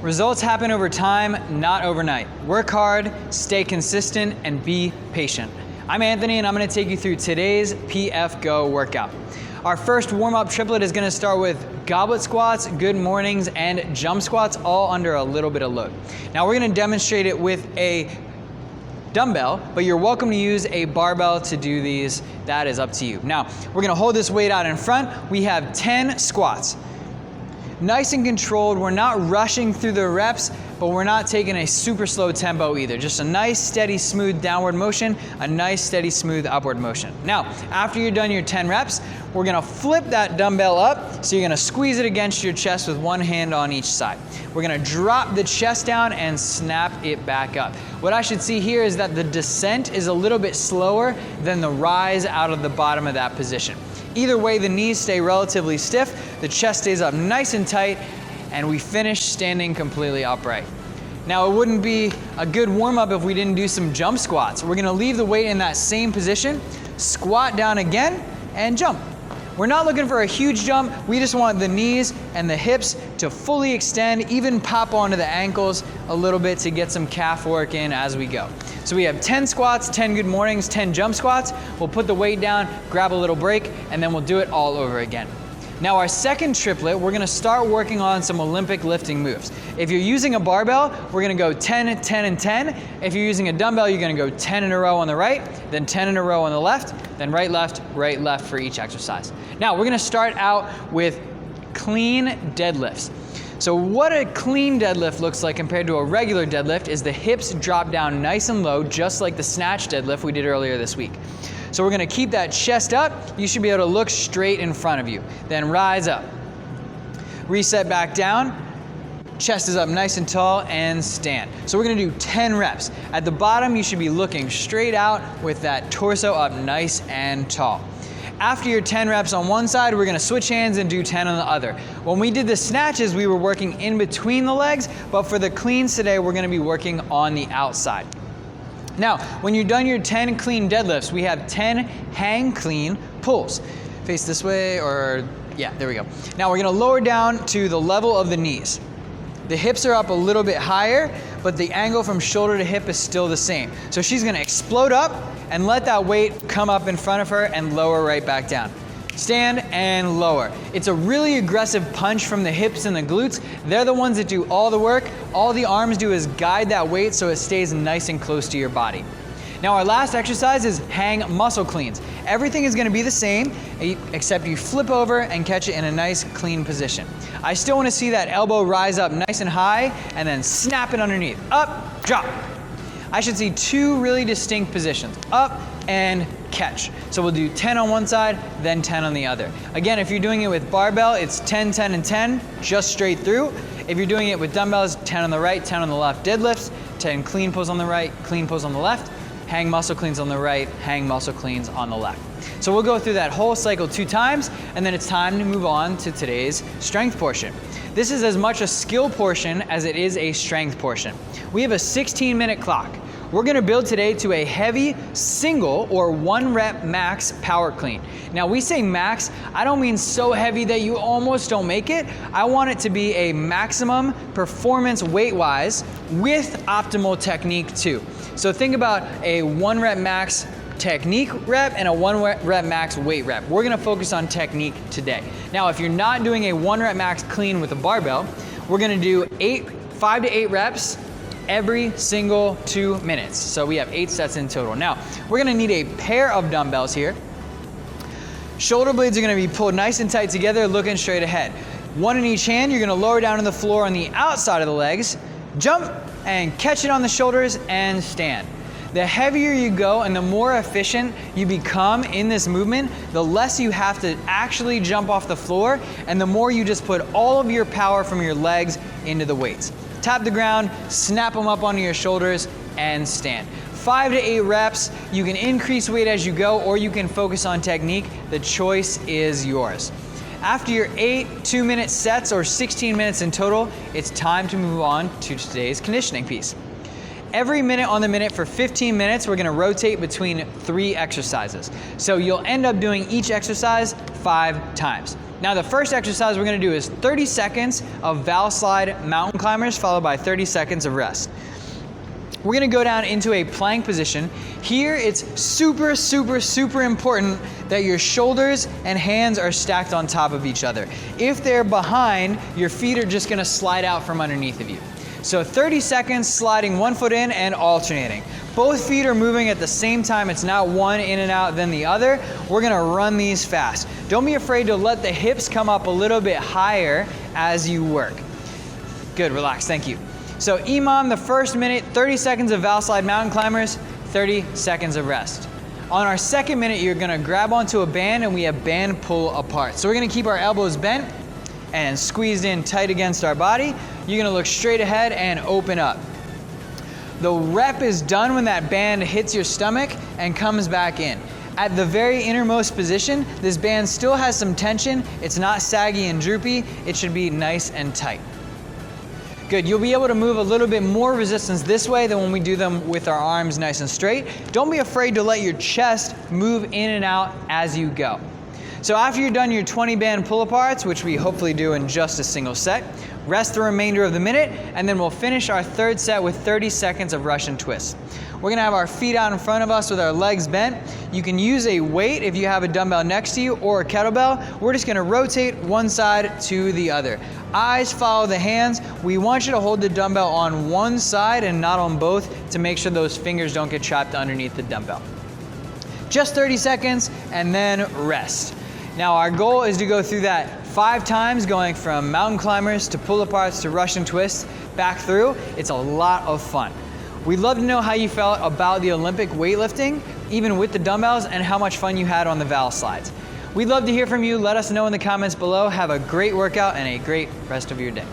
Results happen over time, not overnight. Work hard, stay consistent, and be patient. I'm Anthony, and I'm gonna take you through today's PF Go workout. Our first warm-up triplet is gonna start with goblet squats, good mornings, and jump squats, all under a little bit of load. Now we're gonna demonstrate it with a dumbbell, but you're welcome to use a barbell to do these. That is up to you. Now, we're gonna hold this weight out in front. We have 10 squats. Nice and controlled. We're not rushing through the reps, but we're not taking a super slow tempo either. Just a nice, steady, smooth downward motion, a nice, steady, smooth upward motion. Now, after you're done your 10 reps, we're gonna flip that dumbbell up, so you're gonna squeeze it against your chest with one hand on each side. We're gonna drop the chest down and snap it back up. What I should see here is that the descent is a little bit slower than the rise out of the bottom of that position. Either way, the knees stay relatively stiff, the chest stays up nice and tight, and we finish standing completely upright. Now, it wouldn't be a good warm-up if we didn't do some jump squats. We're gonna leave the weight in that same position, squat down again, and jump. We're not looking for a huge jump. We just want the knees and the hips to fully extend, even pop onto the ankles a little bit to get some calf work in as we go. So we have 10 squats, 10 good mornings, 10 jump squats. We'll put the weight down, grab a little break, and then we'll do it all over again. Now our second triplet, we're gonna start working on some Olympic lifting moves. If you're using a barbell, we're gonna go 10, 10, and 10. If you're using a dumbbell, you're gonna go 10 in a row on the right, then 10 in a row on the left, then right, left for each exercise. Now we're gonna start out with clean deadlifts. So what a clean deadlift looks like compared to a regular deadlift is the hips drop down nice and low, just like the snatch deadlift we did earlier this week. So we're gonna keep that chest up. You should be able to look straight in front of you. Then rise up. Reset back down. Chest is up nice and tall, and stand. So we're gonna do 10 reps. At the bottom, you should be looking straight out with that torso up nice and tall. After your 10 reps on one side, we're gonna switch hands and do 10 on the other. When we did the snatches, we were working in between the legs, but for the cleans today, we're gonna be working on the outside. Now, when you're done your 10 clean deadlifts, we have 10 hang clean pulls. Face this way, or yeah, there we go. Now we're gonna lower down to the level of the knees. The hips are up a little bit higher, but the angle from shoulder to hip is still the same. So she's gonna explode up and let that weight come up in front of her and lower right back down. Stand and lower. It's a really aggressive punch from the hips and the glutes. They're the ones that do all the work. All the arms do is guide that weight so it stays nice and close to your body. Now our last exercise is hang muscle cleans. Everything is gonna be the same, except you flip over and catch it in a nice clean position. I still wanna see that elbow rise up nice and high and then snap it underneath. Up, drop. I should see two really distinct positions, up and catch. So we'll do 10 on one side, then 10 on the other. Again, if you're doing it with barbell, it's 10, 10, and 10, just straight through. If you're doing it with dumbbells, 10 on the right, 10 on the left deadlifts, 10 clean pulls on the right, clean pulls on the left, hang muscle cleans on the right, hang muscle cleans on the left. So we'll go through that whole cycle 2 times, and then it's time to move on to today's strength portion. This is as much a skill portion as it is a strength portion. We have a 16-minute clock. We're gonna build today to a heavy single or 1 rep max power clean. Now we say max, I don't mean so heavy that you almost don't make it. I want it to be a maximum performance weight-wise with optimal technique too. So think about a 1 rep max technique rep and a 1 rep max weight rep. We're gonna focus on technique today. Now if you're not doing a 1 rep max clean with a barbell, we're gonna do 5 to 8 reps every single 2 minutes. So we have 8 sets in total. Now, we're gonna need a pair of dumbbells here. Shoulder blades are gonna be pulled nice and tight together, looking straight ahead. 1 in each hand, you're gonna lower down to the floor on the outside of the legs, jump and catch it on the shoulders and stand. The heavier you go and the more efficient you become in this movement, the less you have to actually jump off the floor and the more you just put all of your power from your legs into the weights. Tap the ground, snap them up onto your shoulders, and stand. 5 to 8 reps. You can increase weight as you go, or you can focus on technique. The choice is yours. After your 8 2-minute sets, or 16 minutes in total, it's time to move on to today's conditioning piece. Every minute on the minute for 15 minutes, we're gonna rotate between 3 exercises. So you'll end up doing each exercise 5 times. Now the first exercise we're gonna do is 30 seconds of Valslide Mountain Climbers followed by 30 seconds of rest. We're gonna go down into a plank position. Here it's super, super, super important that your shoulders and hands are stacked on top of each other. If they're behind, your feet are just gonna slide out from underneath of you. So 30 seconds sliding one foot in and alternating. Both feet are moving at the same time. It's not one in and out then the other. We're gonna run these fast. Don't be afraid to let the hips come up a little bit higher as you work. Good, relax, thank you. So EMOM, the first minute, 30 seconds of Valslide Mountain Climbers, 30 seconds of rest. On our second minute, you're gonna grab onto a band and we have band pull apart. So we're gonna keep our elbows bent and squeezed in tight against our body. You're gonna look straight ahead and open up. The rep is done when that band hits your stomach and comes back in. At the very innermost position, this band still has some tension. It's not saggy and droopy. It should be nice and tight. Good, you'll be able to move a little bit more resistance this way than when we do them with our arms nice and straight. Don't be afraid to let your chest move in and out as you go. So after you're done your 20 band pull-aparts, which we hopefully do in just a single set, rest the remainder of the minute, and then we'll finish our third set with 30 seconds of Russian twists. We're gonna have our feet out in front of us with our legs bent. You can use a weight if you have a dumbbell next to you or a kettlebell. We're just gonna rotate one side to the other. Eyes follow the hands. We want you to hold the dumbbell on one side and not on both to make sure those fingers don't get trapped underneath the dumbbell. Just 30 seconds and then rest. Now our goal is to go through that 5 times, going from mountain climbers to pull-aparts to Russian twists back through. It's a lot of fun. We'd love to know how you felt about the Olympic weightlifting, even with the dumbbells, and how much fun you had on the Valslides. We'd love to hear from you. Let us know in the comments below. Have a great workout and a great rest of your day.